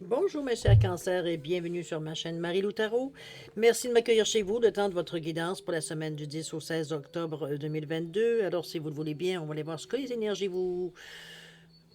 Bonjour mes chers cancers et bienvenue sur ma chaîne Marie-Lou Tarot. Merci de m'accueillir chez vous, le temps de votre guidance pour la semaine du 10 au 16 octobre 2022. Alors si vous le voulez bien, on va aller voir ce que les énergies vous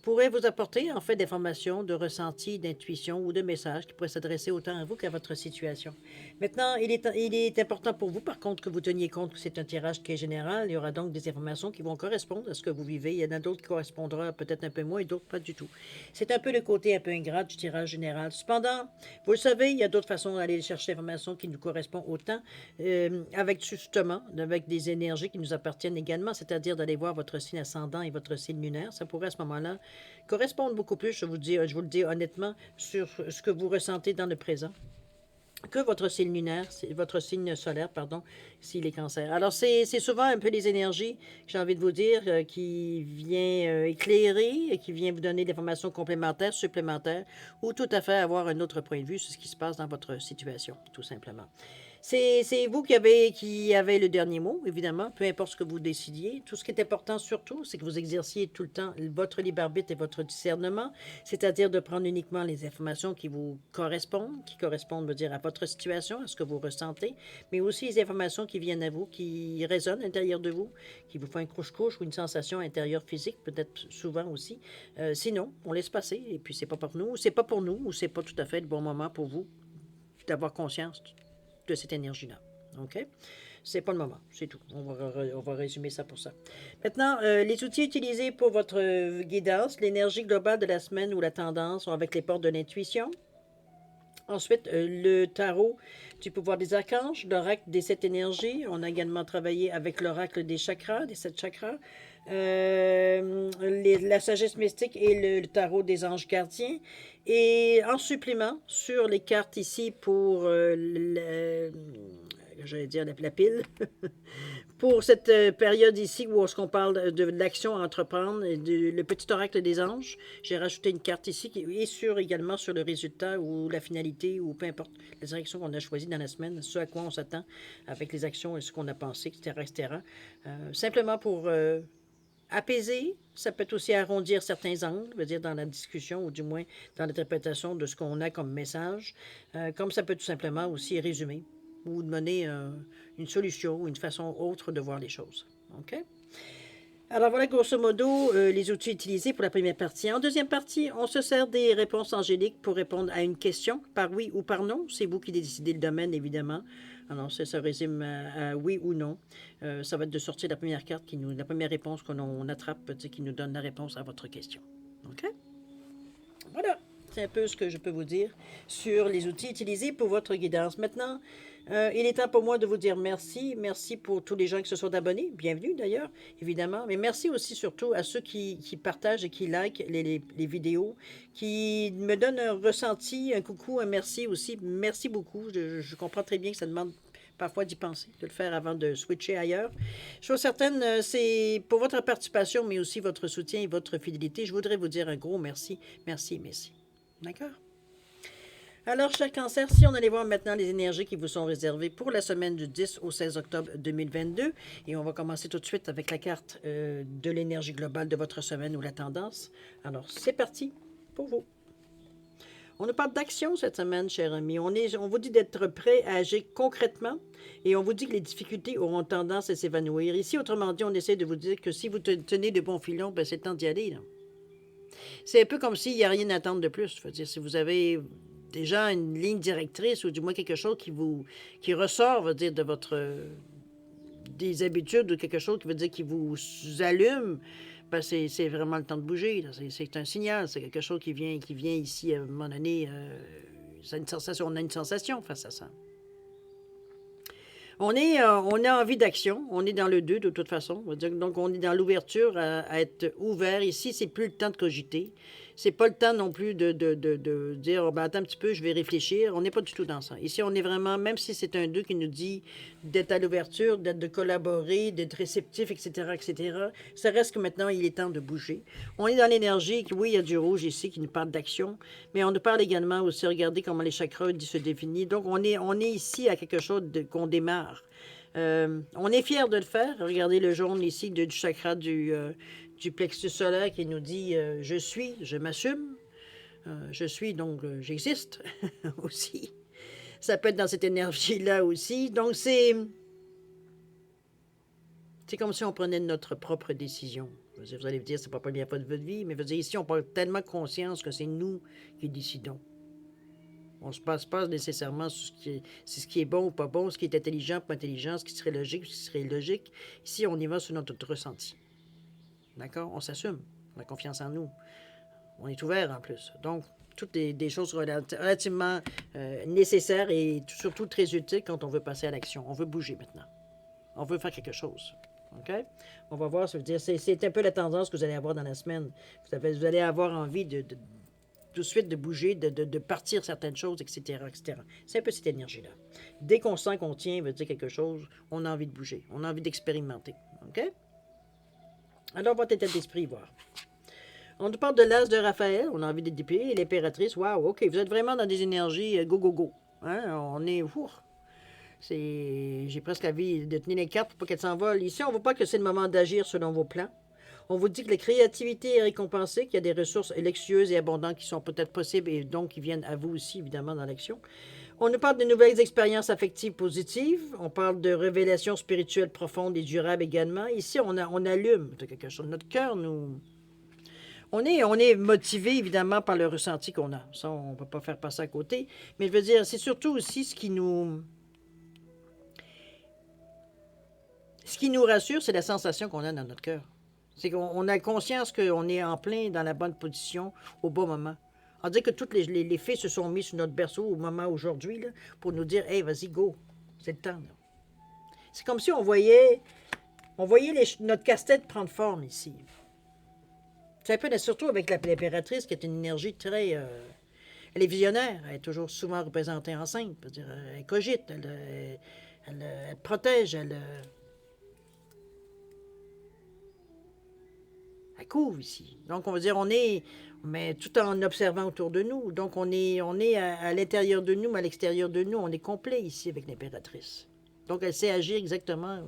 pourrait vous apporter en fait d'informations, de ressentis, d'intuitions ou de messages qui pourraient s'adresser autant à vous qu'à votre situation. Maintenant, il est important pour vous, par contre, que vous teniez compte que c'est un tirage qui est général. Il y aura donc des informations qui vont correspondre à ce que vous vivez. Il y en a d'autres qui correspondront peut-être un peu moins et d'autres pas du tout. C'est un peu le côté un peu ingrat du tirage général. Cependant, vous le savez, il y a d'autres façons d'aller chercher l'information qui nous correspond autant, avec justement, avec des énergies qui nous appartiennent également, c'est-à-dire d'aller voir votre signe ascendant et votre signe lunaire. Ça pourrait à ce moment-là correspondent beaucoup plus, je vous le dis honnêtement, sur ce que vous ressentez dans le présent que votre signe lunaire, votre signe solaire, pardon, s'il est cancer. Alors, c'est souvent un peu les énergies, j'ai envie de vous dire, qui vient éclairer, qui vient vous donner des informations complémentaires, supplémentaires, ou tout à fait avoir un autre point de vue sur ce qui se passe dans votre situation, tout simplement. C'est vous qui avez le dernier mot, évidemment, peu importe ce que vous décidiez. Tout ce qui est important surtout, c'est que vous exerciez tout le temps votre libre arbitre et votre discernement, c'est-à-dire de prendre uniquement les informations qui vous correspondent, qui correspondent, veut dire, à votre situation, à ce que vous ressentez, mais aussi les informations qui viennent à vous, qui résonnent à l'intérieur de vous, qui vous font un couche-couche ou une sensation intérieure physique, peut-être souvent aussi. Sinon, on laisse passer, et puis c'est pas pour nous, c'est pas pour nous, ou c'est pas tout à fait le bon moment pour vous d'avoir conscience de cette énergie-là. OK? C'est pas le moment, c'est tout. On va résumer ça pour ça. Maintenant, les outils utilisés pour votre guidance, l'énergie globale de la semaine ou la tendance sont avec les portes de l'intuition. Ensuite, le tarot du pouvoir des archanges, l'oracle des sept énergies. On a également travaillé avec l'oracle des chakras, des sept chakras. La sagesse mystique et le tarot des anges gardiens. Et en supplément, sur les cartes ici pour j'allais dire la pile, pour cette période ici où on parle de l'action à entreprendre, le petit oracle des anges, j'ai rajouté une carte ici qui est également sur le résultat ou la finalité ou peu importe la direction qu'on a choisie dans la semaine, ce à quoi on s'attend avec les actions et ce qu'on a pensé, etc. etc. Simplement pour apaiser, ça peut aussi arrondir certains angles, veut dire dans la discussion ou du moins dans l'interprétation de ce qu'on a comme message, comme ça peut tout simplement aussi résumer ou donner une solution ou une façon autre de voir les choses. OK? Alors voilà grosso modo les outils utilisés pour la première partie. En deuxième partie, on se sert des réponses angéliques pour répondre à une question, par oui ou par non. C'est vous qui décidez le domaine, évidemment. Alors ça se résume à oui ou non. Ça va être de sortir la première carte, la première réponse qu'on attrape, qui nous donne la réponse à votre question. OK? Voilà, c'est un peu ce que je peux vous dire sur les outils utilisés pour votre guidance. Maintenant, il est temps pour moi de vous dire merci. Merci pour tous les gens qui se sont abonnés. Bienvenue d'ailleurs, évidemment. Mais merci aussi surtout à ceux qui partagent et qui likent les vidéos, qui me donnent un ressenti, un coucou, un merci aussi. Merci beaucoup. Je comprends très bien que ça demande parfois d'y penser, de le faire avant de switcher ailleurs. Je suis certaine, c'est pour votre participation, mais aussi votre soutien et votre fidélité. Je voudrais vous dire un gros merci. Merci, merci. D'accord? Alors, cher cancer, si on allait voir maintenant les énergies qui vous sont réservées pour la semaine du 10 au 16 octobre 2022, et on va commencer tout de suite avec la carte de l'énergie globale de votre semaine ou la tendance. Alors, c'est parti pour vous. On nous parle d'action cette semaine, cher ami. On vous dit d'être prêt à agir concrètement et on vous dit que les difficultés auront tendance à s'évanouir. Ici, autrement dit, on essaie de vous dire que si vous tenez de bons filons, ben c'est le temps d'y aller. Là. C'est un peu comme s'il n'y a rien à attendre de plus. Je veux dire, si vous avez déjà une ligne directrice ou du moins quelque chose qui ressort, veut dire, de votre des habitudes ou quelque chose qui veut dire qui vous allume, ben c'est vraiment le temps de bouger. C'est un signal, c'est quelque chose qui vient ici à un moment donné. On a une sensation face à ça. On a envie d'action, on est dans le 2 de toute façon. Donc, on est dans l'ouverture à être ouvert. Ici, c'est plus le temps de cogiter. C'est pas le temps non plus de dire, oh, ben, attends un petit peu, je vais réfléchir. On n'est pas du tout dans ça. Ici, on est vraiment, même si c'est un 2 qui nous dit d'être à l'ouverture, de collaborer, d'être réceptif, etc., etc., ça reste que maintenant, il est temps de bouger. On est dans l'énergie, oui, il y a du rouge ici qui nous parle d'action, mais on nous parle également aussi, regardez comment les chakras se définissent. Donc, on est ici à quelque chose qu'on démarre. On est fiers de le faire. Regardez le jaune ici du chakra du plexus solaire qui nous dit je suis, je m'assume. Je suis, donc j'existe aussi. Ça peut être dans cette énergie-là aussi. Donc, c'est comme si on prenait notre propre décision. Vous allez me dire, c'est pas la première fois de votre vie, mais vous dire, ici, on prend tellement conscience que c'est nous qui décidons. On ne se passe pas nécessairement sur ce qui est bon ou pas bon, ce qui est intelligent ou pas intelligent, ce qui serait logique ou ce qui serait illogique. Ici, on y va sur notre ressenti. D'accord? On s'assume. On a confiance en nous. On est ouvert en plus. Donc, toutes des choses relativement nécessaires et surtout très utiles quand on veut passer à l'action. On veut bouger maintenant. On veut faire quelque chose. OK? On va voir, ça veut dire, c'est un peu la tendance que vous allez avoir dans la semaine. Vous allez avoir envie tout de suite de bouger, de partir certaines choses, etc., etc. C'est un peu cette énergie-là. Dès qu'on sent qu'on tient, veut dire quelque chose, on a envie de bouger, on a envie d'expérimenter. OK? Alors, votre état d'esprit, voir. On nous parle de l'as de Raphaël, on a envie de dépier, et l'impératrice, waouh, OK, vous êtes vraiment dans des énergies go, go, go. Hein? On est, j'ai presque envie de tenir les cartes pour pas qu'elles s'envolent. Ici, on ne voit pas que c'est le moment d'agir selon vos plans. On vous dit que la créativité est récompensée, qu'il y a des ressources luxueuses et abondantes qui sont peut-être possibles et donc qui viennent à vous aussi, évidemment, dans l'action. On nous parle de nouvelles expériences affectives positives. On parle de révélations spirituelles profondes et durables également. Ici, on allume quelque chose. Notre cœur nous... On est motivé, évidemment, par le ressenti qu'on a. Ça, on ne peut pas faire passer à côté. Mais je veux dire, c'est surtout aussi ce qui nous rassure, c'est la sensation qu'on a dans notre cœur. C'est qu'on a conscience qu'on est en plein dans la bonne position au bon moment. On dit que toutes les fées se sont mis sur notre berceau au moment aujourd'hui là, pour nous dire « Hey, vas-y, go, c'est le temps. » C'est comme si on voyait notre casse-tête prendre forme ici. C'est un peu, surtout avec l'impératrice qui est une énergie très... elle est visionnaire, elle est toujours souvent représentée enceinte. Elle cogite, elle protège, elle couvre ici. Donc, on va dire, mais tout en observant autour de nous. Donc, on est à l'intérieur de nous, mais à l'extérieur de nous, on est complet ici avec l'impératrice. Donc, elle sait agir exactement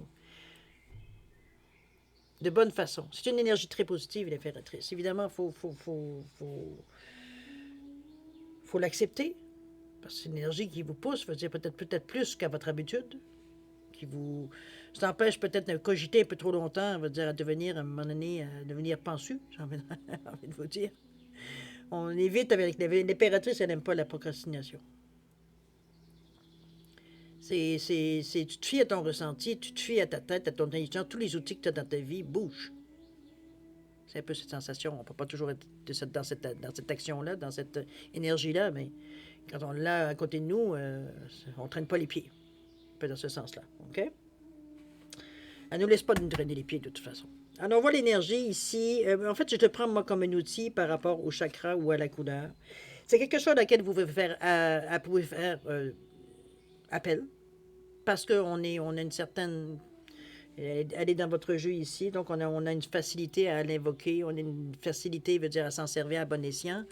de bonne façon. C'est une énergie très positive, l'impératrice. Évidemment, il faut l'accepter, parce que c'est une énergie qui vous pousse, veut dire peut-être plus qu'à votre habitude, qui vous empêche peut-être de cogiter un peu trop longtemps, veut dire à devenir, à un moment donné, à devenir pensu, j'ai envie de vous dire. On évite avec l'impératrice, elle n'aime pas la procrastination. Tu te fies à ton ressenti, tu te fies à ta tête, à ton intelligence, tous les outils que tu as dans ta vie bougent. C'est un peu cette sensation. On ne peut pas toujours être dans cette action-là, dans cette énergie-là, mais quand on l'a à côté de nous, on ne traîne pas les pieds. Un peu dans ce sens-là. OK? Elle ne nous laisse pas nous traîner les pieds de toute façon. Alors, on voit l'énergie ici. En fait, je te prends moi comme un outil par rapport au chakra ou à la couleur. C'est quelque chose à laquelle vous pouvez faire, appel. Parce qu'on a une certaine... Elle est dans votre jeu ici, donc on a une facilité à l'invoquer, on a une facilité, veut dire, à s'en servir à bon escient.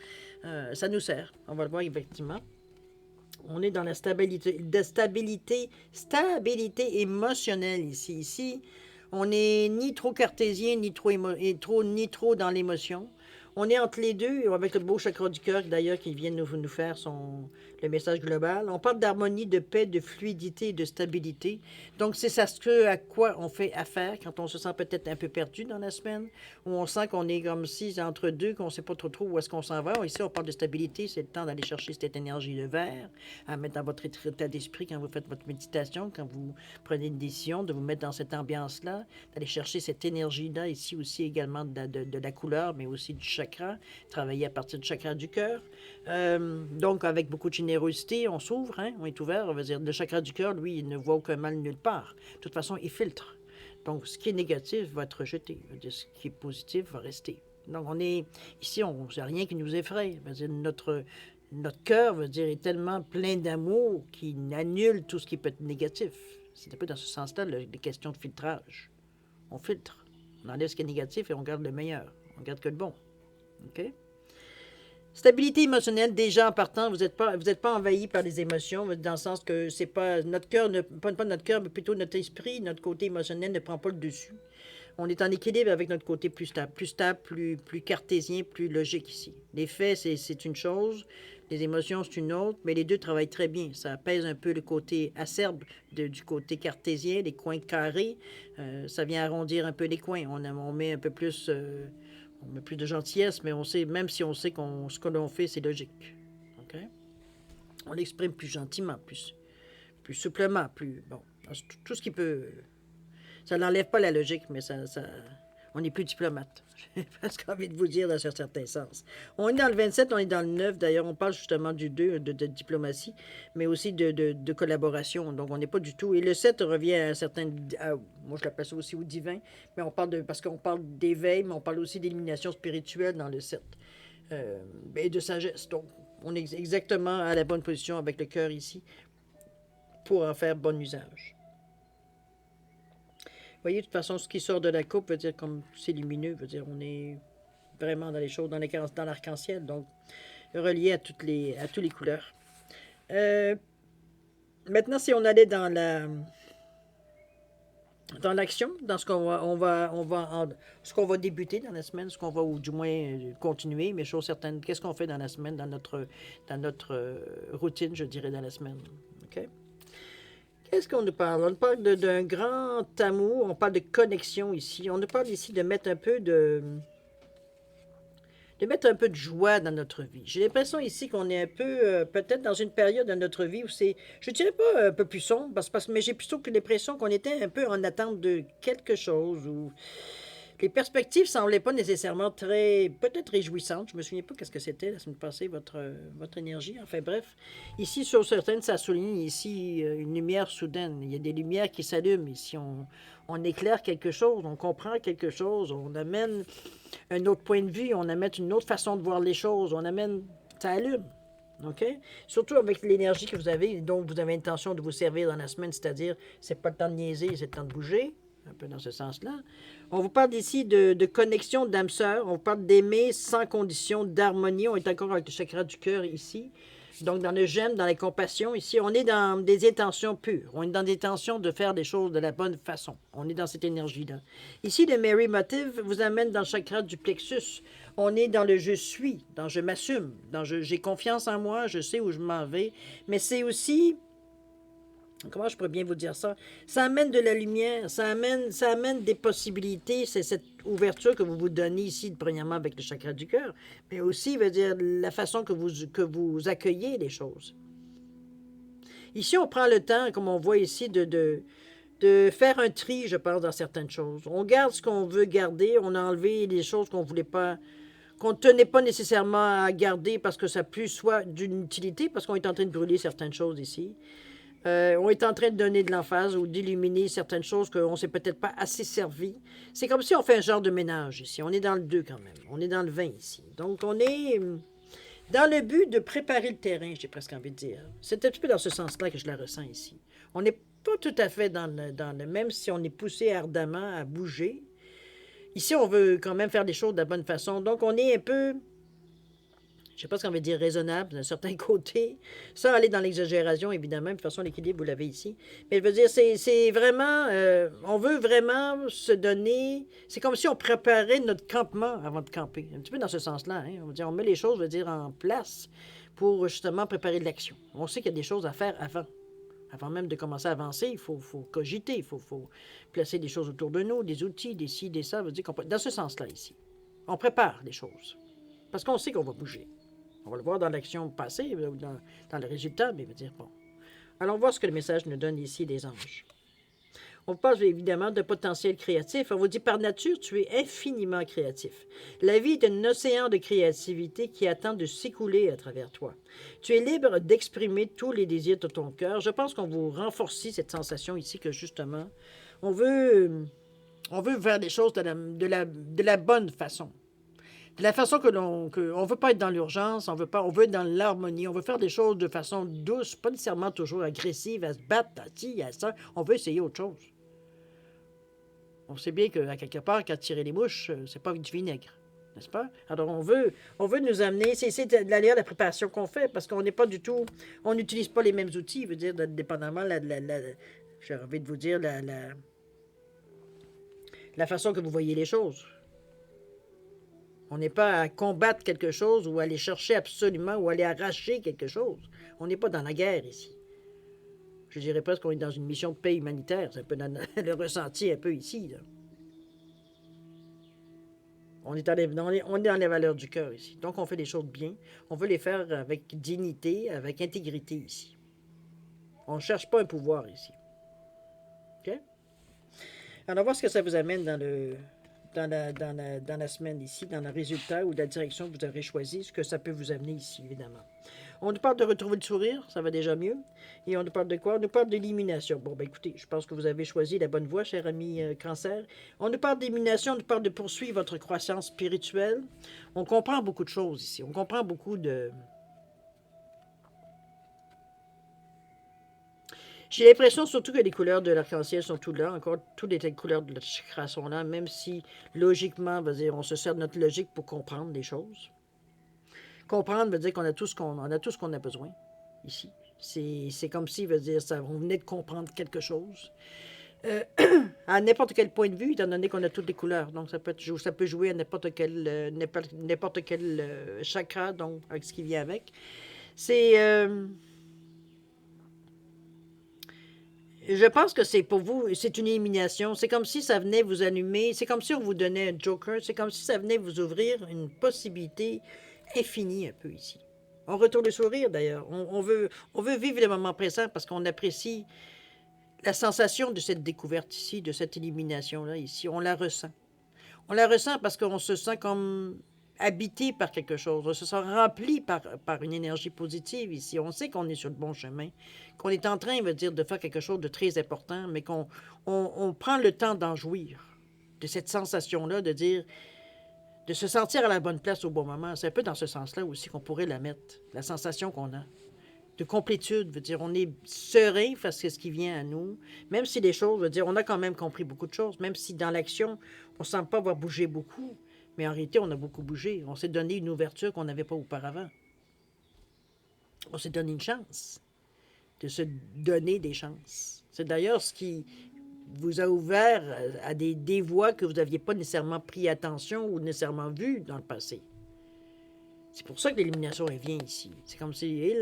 Ça nous sert, on va le voir effectivement. On est dans la stabilité émotionnelle ici. Ici, on n'est ni trop cartésien, ni trop dans l'émotion. On est entre les deux, avec le beau chakra du cœur, d'ailleurs, qui vient nous faire le message global. On parle d'harmonie, de paix, de fluidité et de stabilité. Donc, c'est ça à quoi on fait affaire quand on se sent peut-être un peu perdu dans la semaine, où on sent qu'on est comme si entre deux, qu'on ne sait pas trop où est-ce qu'on s'en va. Ici, on parle de stabilité, c'est le temps d'aller chercher cette énergie de verre, à mettre dans votre état d'esprit quand vous faites votre méditation, quand vous prenez une décision, de vous mettre dans cette ambiance-là, d'aller chercher cette énergie-là, ici aussi également de la couleur, mais aussi du chakra, travailler à partir du chakra du cœur. Donc, avec beaucoup de générosité, on s'ouvre, hein, on est ouvert. On va dire, le chakra du cœur, lui, il ne voit aucun mal nulle part. De toute façon, il filtre. Donc, ce qui est négatif va être rejeté. Dire, ce qui est positif va rester. Donc, on est ici, on n'a rien qui nous effraie. Dire, notre cœur, veut dire, est tellement plein d'amour qu'il annule tout ce qui peut être négatif. C'est un peu dans ce sens-là, les questions de filtrage. On filtre. On enlève ce qui est négatif et on garde le meilleur. On garde que le bon. OK? Stabilité émotionnelle, déjà en partant, vous n'êtes pas envahi par les émotions, dans le sens que c'est pas notre cœur, pas notre cœur, mais plutôt notre esprit, notre côté émotionnel ne prend pas le dessus. On est en équilibre avec notre côté plus stable, plus cartésien, plus logique ici. Les faits, c'est une chose, les émotions, c'est une autre, mais les deux travaillent très bien. Ça apaise un peu le côté acerbe du côté cartésien, les coins carrés. Ça vient arrondir un peu les coins. On met un peu plus, on met plus de gentillesse, mais on sait, même si on sait ce que l'on fait, c'est logique. OK? On l'exprime plus gentiment, plus souplement, plus... Bon, tout ce qui peut... Ça n'enlève pas la logique, mais on est plus diplomate. J'ai presque envie de vous dire dans un certain sens. On est dans le 27, on est dans le 9. D'ailleurs, on parle justement du 2, de diplomatie, mais aussi de collaboration. Donc, on n'est pas du tout... Et le 7 revient à un certain... moi, je l'appelle ça aussi au divin, mais on parle parce qu'on parle d'éveil, mais on parle aussi d'élimination spirituelle dans le 7. Et de sagesse. Donc, on est exactement à la bonne position avec le cœur ici pour en faire bon usage. Vous voyez, de toute façon, ce qui sort de la coupe veut dire comme c'est lumineux, veut dire on est vraiment dans les choses, dans l'arc-en-ciel, donc relié à tous les couleurs. Maintenant, si on allait dans l'action, dans ce ce qu'on va débuter dans la semaine, ce qu'on va ou du moins continuer, mais chose certaine, qu'est-ce qu'on fait dans la semaine, dans notre routine, je dirais, dans la semaine. OK? Qu'est-ce qu'on nous parle? On nous parle d'un grand amour, on parle de connexion ici. On nous parle ici de mettre un peu de joie dans notre vie. J'ai l'impression ici qu'on est un peu, peut-être dans une période de notre vie où c'est, je dirais pas un peu plus sombre, mais j'ai plutôt que l'impression qu'on était un peu en attente de quelque chose, ou les perspectives semblaient pas nécessairement peut-être réjouissantes. Je me souviens pas qu'est-ce que c'était la semaine passée, votre énergie. Enfin bref, ici, sur certaines, ça souligne ici une lumière soudaine. Il y a des lumières qui s'allument. Ici, on éclaire quelque chose, on comprend quelque chose, on amène un autre point de vue, on amène une autre façon de voir les choses, ça allume. OK? Surtout avec l'énergie que vous avez, dont vous avez intention de vous servir dans la semaine, c'est-à-dire, c'est pas le temps de niaiser, c'est le temps de bouger, un peu dans ce sens-là. On vous parle ici de connexion d'âme sœur, on vous parle d'aimer sans condition, d'harmonie. On est encore avec le chakra du cœur ici. Donc, dans le j'aime, dans la compassion, ici, on est dans des intentions pures. On est dans des intentions de faire des choses de la bonne façon. On est dans cette énergie-là. Ici, le Mary Motive vous amène dans le chakra du plexus. On est dans le je suis, dans je m'assume, dans j'ai confiance en moi, je sais où je m'en vais. Mais c'est aussi... Comment je pourrais bien vous dire ça? Ça amène de la lumière, ça amène des possibilités. C'est cette ouverture que vous vous donnez ici, premièrement, avec le chakra du cœur, mais aussi, veut dire, la façon que vous accueillez les choses. Ici, on prend le temps, comme on voit ici, de faire un tri, je pense, dans certaines choses. On garde ce qu'on veut garder, on a enlevé les choses qu'on voulait pas, qu'on ne tenait pas nécessairement à garder parce que ça plus soit d'une utilité, parce qu'on est en train de brûler certaines choses ici. On est en train de donner de l'emphase ou d'illuminer certaines choses qu'on ne s'est peut-être pas assez servi. C'est comme si on fait un genre de ménage ici. On est dans le 2 quand même. On est dans le 20 ici. Donc, on est dans le but de préparer le terrain, j'ai presque envie de dire. C'est un petit peu dans ce sens-là que je la ressens ici. On n'est pas tout à fait dans le... Même si on est poussé ardemment à bouger, ici, on veut quand même faire des choses de la bonne façon. Donc, on est un peu... Je ne sais pas ce qu'on veut dire raisonnable d'un certain côté, sans aller dans l'exagération, évidemment. De toute façon, l'équilibre, vous l'avez ici. Mais je veux dire, c'est vraiment... on veut vraiment se donner... C'est comme si on préparait notre campement avant de camper. Un petit peu dans ce sens-là. Hein? On veut dire, on met les choses, veut dire, en place pour justement préparer de l'action. On sait qu'il y a des choses à faire avant. Avant même de commencer à avancer, il faut cogiter, il faut placer des choses autour de nous, des outils, des ci, des ça. Veut dire dans ce sens-là, ici. On prépare les choses. Parce qu'on sait qu'on va bouger. On va le voir dans l'action passée, dans le résultat, mais il veut dire, bon. Allons voir ce que le message nous donne ici des anges. On parle évidemment de potentiel créatif. On vous dit, par nature, tu es infiniment créatif. La vie est un océan de créativité qui attend de s'écouler à travers toi. Tu es libre d'exprimer tous les désirs de ton cœur. Je pense qu'on vous renforce cette sensation ici que, justement, on veut faire des choses de la bonne façon. De la façon on ne veut pas être dans l'urgence, on veut être dans l'harmonie, on veut faire des choses de façon douce, pas nécessairement toujours agressive, à se battre, à ci, à ça. On veut essayer autre chose. On sait bien qu'à quelque part, quand tirer les mouches, c'est pas du vinaigre, n'est-ce pas? Alors on veut nous amener, c'est d'ailleurs la préparation qu'on fait, parce qu'on n'est pas du tout, on n'utilise pas les mêmes outils, je veux dire, dépendamment, j'ai envie de vous dire, la façon que vous voyez les choses. On n'est pas à combattre quelque chose ou à aller chercher absolument ou aller arracher quelque chose. On n'est pas dans la guerre ici. Je dirais presque qu'on est dans une mission de paix humanitaire. C'est un peu dans le ressenti un peu ici. Là. On est dans les valeurs du cœur ici. Donc, on fait les choses bien. On veut les faire avec dignité, avec intégrité ici. On ne cherche pas un pouvoir ici. OK? Alors, on va voir ce que ça vous amène dans la semaine ici, dans le résultat ou la direction que vous aurez choisi, ce que ça peut vous amener ici, évidemment. On nous parle de retrouver le sourire, ça va déjà mieux. Et on nous parle de quoi? On nous parle d'élimination. Bon, ben écoutez, je pense que vous avez choisi la bonne voie, cher ami Cancer. On nous parle d'élimination, on nous parle de poursuivre votre croissance spirituelle. On comprend beaucoup de choses ici. On comprend beaucoup de... J'ai l'impression surtout que les couleurs de l'arc-en-ciel sont toutes là. Encore, toutes les couleurs de la chakra sont là, même si, logiquement, on se sert de notre logique pour comprendre les choses. Comprendre veut dire qu'on a tout ce qu'on a besoin, ici. C'est comme si, on venait de comprendre quelque chose. À n'importe quel point de vue, étant donné qu'on a toutes les couleurs. Donc, ça peut jouer à n'importe quel chakra, donc, avec ce qui vient avec. Je pense que c'est pour vous, c'est une élimination. C'est comme si ça venait vous allumer. C'est comme si on vous donnait un joker. C'est comme si ça venait vous ouvrir une possibilité infinie un peu ici. On retourne le sourire d'ailleurs. On veut vivre le moment présent parce qu'on apprécie la sensation de cette découverte ici, de cette élimination-là ici. On la ressent. On la ressent parce qu'on se sent comme habité par quelque chose. On se sent rempli par une énergie positive ici. On sait qu'on est sur le bon chemin, qu'on est en train, de faire quelque chose de très important, mais qu'on prend le temps d'en jouir, de cette sensation-là, de se sentir à la bonne place au bon moment. C'est un peu dans ce sens-là aussi qu'on pourrait la mettre, la sensation qu'on a de complétude, on est serein face à ce qui vient à nous, même si les choses, on a quand même compris beaucoup de choses, même si dans l'action, on ne semble pas avoir bougé beaucoup, mais en réalité, on a beaucoup bougé. On s'est donné une ouverture qu'on n'avait pas auparavant. On s'est donné une chance, de se donner des chances. C'est d'ailleurs ce qui vous a ouvert à des voies que vous n'aviez pas nécessairement pris attention ou nécessairement vues dans le passé. C'est pour ça que l'élimination, elle vient ici. C'est comme si,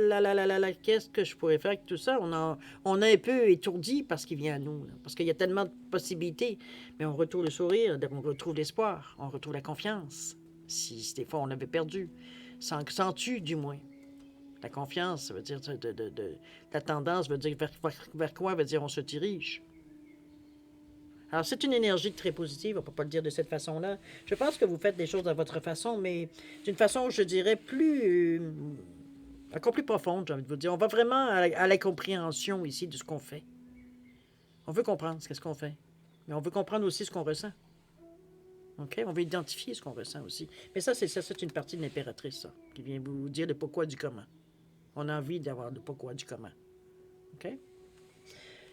qu'est-ce que je pourrais faire avec tout ça? On a un peu étourdi parce qu'il vient à nous. Là, parce qu'il y a tellement de possibilités. Mais on retrouve le sourire, on retrouve l'espoir, on retrouve la confiance. Si des fois on avait perdu. Sens-tu, du moins. La confiance, ça veut dire la tendance, veut dire vers quoi veut dire on se dirige. Alors, c'est une énergie très positive, on ne peut pas le dire de cette façon-là. Je pense que vous faites des choses à votre façon, mais d'une façon, je dirais, encore plus profonde, j'ai envie de vous dire. On va vraiment à la compréhension ici de ce qu'on fait. On veut comprendre ce qu'on fait, mais on veut comprendre aussi ce qu'on ressent. OK? On veut identifier ce qu'on ressent aussi. Mais ça, c'est une partie de l'impératrice, ça, qui vient vous dire le pourquoi du comment. On a envie d'avoir le pourquoi du comment. OK?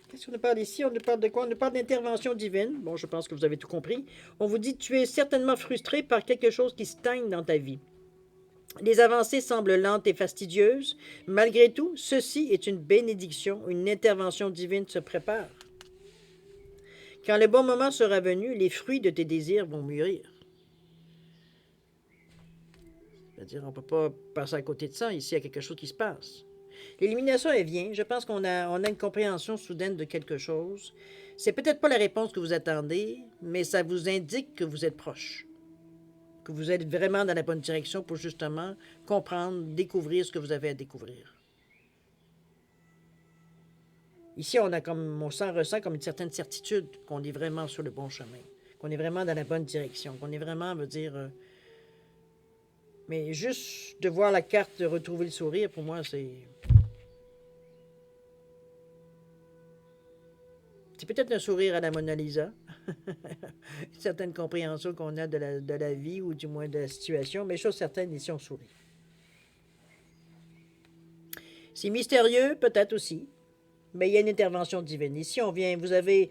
Qu'est-ce qu'on nous parle ici? On nous parle de quoi? On nous parle d'intervention divine. Bon, je pense que vous avez tout compris. On vous dit, tu es certainement frustré par quelque chose qui stagne dans ta vie. Les avancées semblent lentes et fastidieuses. Malgré tout, ceci est une bénédiction. Une intervention divine se prépare. Quand le bon moment sera venu, les fruits de tes désirs vont mûrir. C'est-à-dire, on ne peut pas passer à côté de ça. Ici, il y a quelque chose qui se passe. L'élimination, elle vient. Je pense qu'on a une compréhension soudaine de quelque chose. C'est peut-être pas la réponse que vous attendez, mais ça vous indique que vous êtes proche. Que vous êtes vraiment dans la bonne direction pour justement comprendre, découvrir ce que vous avez à découvrir. Ici, on ressent comme une certaine certitude qu'on est vraiment sur le bon chemin, qu'on est vraiment dans la bonne direction, qu'on est vraiment, mais juste de voir la carte de retrouver le sourire, pour moi, c'est peut-être un sourire à la Mona Lisa, une certaine compréhension qu'on a de la vie ou du moins de la situation, mais chose certaine, ici on sourit. C'est mystérieux, peut-être aussi, mais il y a une intervention divine. Ici, vous avez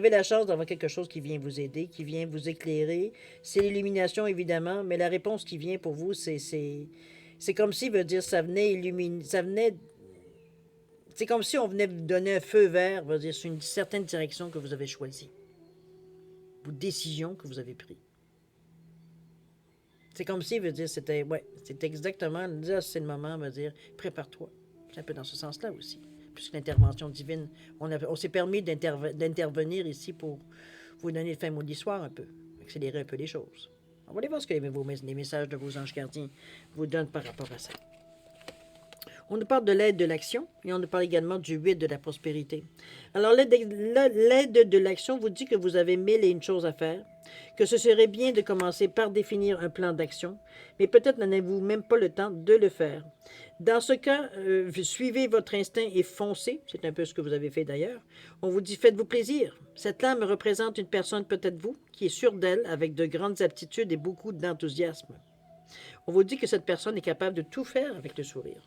la chance d'avoir quelque chose qui vient vous aider, qui vient vous éclairer. C'est l'illumination, évidemment, mais la réponse qui vient pour vous, c'est comme si, ça venait illuminer, c'est comme si on venait vous donner un feu vert, sur une certaine direction que vous avez choisie. décisions que vous avez prises. C'est comme si, veut dire, c'est exactement, là, c'est le moment, veut dire, prépare-toi. C'est un peu dans ce sens-là aussi. Puisque l'intervention divine, on s'est permis d'intervenir ici pour vous donner le fin mot d'histoire un peu, accélérer un peu les choses. On va aller voir ce que les messages de vos anges gardiens vous donnent par rapport à ça. On nous parle de l'aide de l'action et on nous parle également du 8 de la prospérité. Alors, l'aide de l'action vous dit que vous avez 1001 choses à faire, que ce serait bien de commencer par définir un plan d'action, mais peut-être n'avez-vous même pas le temps de le faire. Dans ce cas, suivez votre instinct et foncez. C'est un peu ce que vous avez fait d'ailleurs. On vous dit, faites-vous plaisir. Cette lame représente une personne, peut-être vous, qui est sûre d'elle, avec de grandes aptitudes et beaucoup d'enthousiasme. On vous dit que cette personne est capable de tout faire avec le sourire.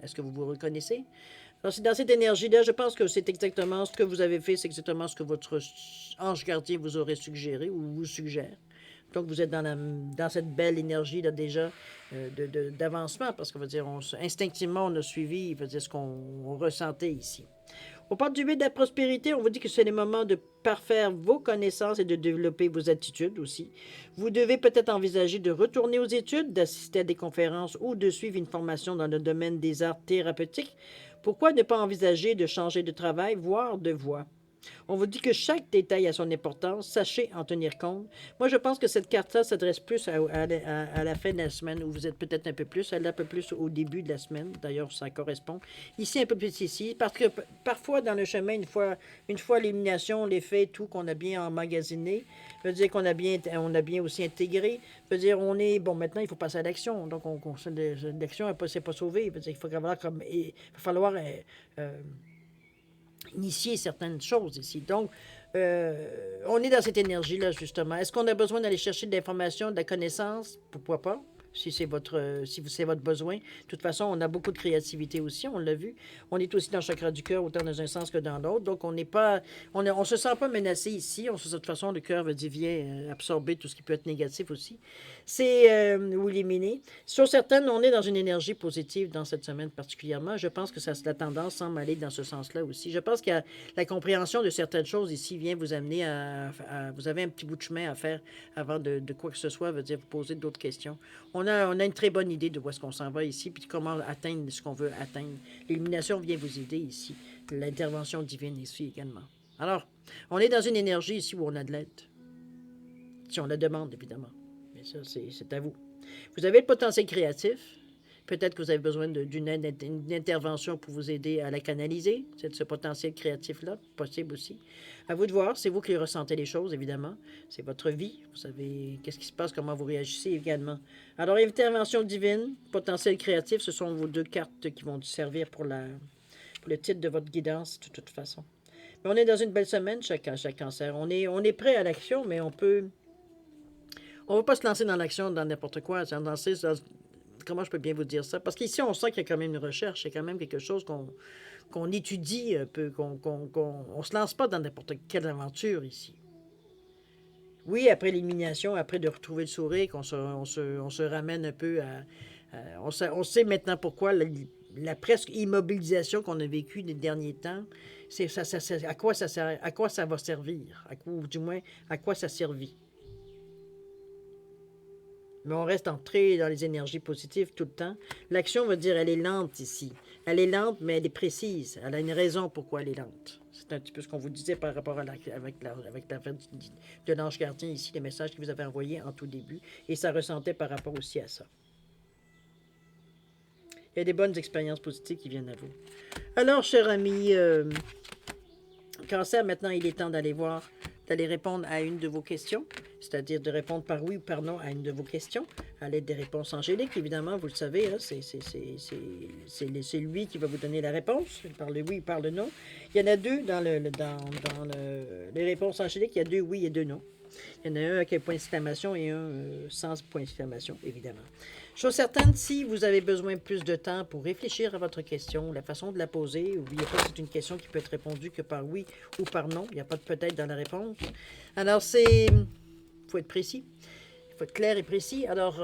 Est-ce que vous vous reconnaissez? Alors, c'est dans cette énergie-là, je pense que c'est exactement ce que vous avez fait, c'est exactement ce que votre ange gardien vous aurait suggéré ou vous suggère. Donc, vous êtes dans cette belle énergie-là déjà d'avancement, parce qu'on va dire, instinctivement, on a suivi, on va dire, ce qu'on ressentait ici. Au part du 8 de la prospérité, on vous dit que c'est le moment de parfaire vos connaissances et de développer vos attitudes aussi. Vous devez peut-être envisager de retourner aux études, d'assister à des conférences ou de suivre une formation dans le domaine des arts thérapeutiques. Pourquoi ne pas envisager de changer de travail, voire de voie? On vous dit que chaque détail a son importance, sachez en tenir compte. Moi, je pense que cette carte-là s'adresse plus à la fin de la semaine, où vous êtes peut-être un peu plus, elle est un peu plus au début de la semaine, d'ailleurs ça correspond. Ici, un peu plus ici, parce que parfois dans le chemin, une fois l'élimination, les faits, tout qu'on a bien emmagasiné, veut dire qu'on a bien aussi intégré, veut dire on est, bon maintenant il faut passer à l'action, donc l'action, c'est pas sauvé, veut dire il va falloir initier certaines choses ici. Donc, on est dans cette énergie-là, justement. Est-ce qu'on a besoin d'aller chercher de l'information, de la connaissance? Pourquoi pas? Si c'est votre besoin. De toute façon, on a beaucoup de créativité aussi, on l'a vu. On est aussi dans le chakra du cœur, autant dans un sens que dans l'autre. Donc, on se sent pas menacé ici. De toute façon, le cœur vient absorber tout ce qui peut être négatif aussi. Ou éliminer. Sur certaines, on est dans une énergie positive dans cette semaine particulièrement. Je pense que la tendance semble aller dans ce sens-là aussi. Je pense que la compréhension de certaines choses ici vient vous amener vous avez un petit bout de chemin à faire avant de quoi que ce soit, veut dire vous poser d'autres questions. On a une très bonne idée de où est-ce qu'on s'en va ici, puis comment atteindre ce qu'on veut atteindre. L'illumination vient vous aider ici. L'intervention divine ici également. Alors, on est dans une énergie ici où on a de l'aide. Si on la demande, évidemment. Mais ça, c'est à vous. Vous avez le potentiel créatif. Peut-être que vous avez besoin d'une intervention pour vous aider à la canaliser, ce potentiel créatif-là, possible aussi. À vous de voir, c'est vous qui ressentez les choses, évidemment. C'est votre vie, vous savez qu'est-ce qui se passe, comment vous réagissez également. Alors, intervention divine, potentiel créatif, ce sont vos deux cartes qui vont servir pour le titre de votre guidance, de toute façon. Mais on est dans une belle semaine, chaque cancer. On est prêt à l'action, mais on ne va pas se lancer dans l'action dans n'importe quoi. Comment je peux bien vous dire ça? Parce qu'ici, on sent qu'il y a quand même une recherche, c'est quand même quelque chose qu'on étudie un peu, on se lance pas dans n'importe quelle aventure ici. Oui, après l'élimination, après de retrouver le sourire, on se ramène un peu on sait maintenant pourquoi la presque immobilisation qu'on a vécue les derniers temps, à quoi ça va servir, ou du moins, à quoi ça servit. Mais on reste entré dans les énergies positives tout le temps. L'action veut dire elle est lente ici. Elle est lente, mais elle est précise. Elle a une raison pourquoi elle est lente. C'est un petit peu ce qu'on vous disait par rapport avec la fin de l'ange gardien ici, les messages qu'il vous avait envoyés en tout début. Et ça ressentait par rapport aussi à ça. Il y a des bonnes expériences positives qui viennent à vous. Alors, cher ami, Cancer, maintenant il est temps d'aller répondre à une de vos questions, c'est-à-dire de répondre par oui ou par non à une de vos questions, à l'aide des réponses angéliques, évidemment, vous le savez, hein, c'est lui qui va vous donner la réponse, par le oui ou par le non. Il y en a deux dans les réponses angéliques, il y a 2 oui et 2 non. Il y en a un avec un point d'exclamation et un sans point d'exclamation, évidemment. Chose certaine, si vous avez besoin de plus de temps pour réfléchir à votre question, la façon de la poser, n'oubliez pas que c'est une question qui peut être répondue que par oui ou par non. Il n'y a pas de peut-être dans la réponse. Alors, il faut être précis. Il faut être clair et précis. Alors,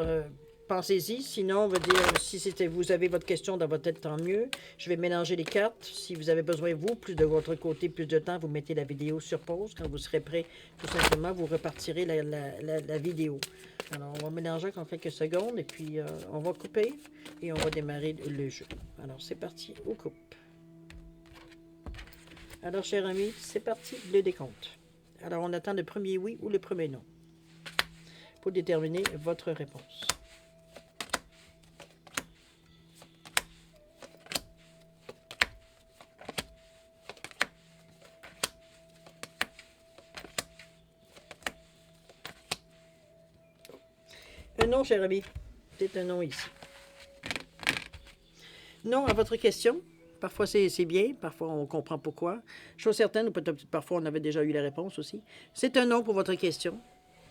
pensez-y. Sinon, on va dire, si vous avez votre question dans votre tête, tant mieux. Je vais mélanger les cartes. Si vous avez besoin, vous, plus de votre côté, plus de temps, vous mettez la vidéo sur pause. Quand vous serez prêt, tout simplement, vous repartirez la vidéo. Alors, on va mélanger encore quelques secondes et puis on va couper et on va démarrer le jeu. Alors, c'est parti, on coupe. Alors, chers amis, c'est parti, le décompte. Alors, on attend le premier oui ou le premier non pour déterminer votre réponse. Un non, cher ami. C'est un non ici. Non à votre question. Parfois, c'est bien. Parfois, on comprend pourquoi. Chose certaine, peut-être parfois, on avait déjà eu la réponse aussi. C'est un non pour votre question.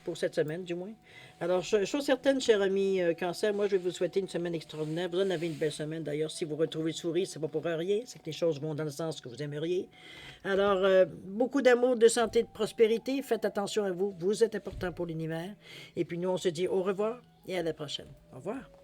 Pour cette semaine, du moins. Alors, chose certaine, cher ami Cancer, moi, je vais vous souhaiter une semaine extraordinaire. Vous en avez une belle semaine. D'ailleurs, si vous retrouvez le sourire, c'est pas pour rien. C'est que les choses vont dans le sens que vous aimeriez. Alors, beaucoup d'amour, de santé, de prospérité. Faites attention à vous. Vous êtes important pour l'univers. Et puis, nous, on se dit au revoir et à la prochaine. Au revoir.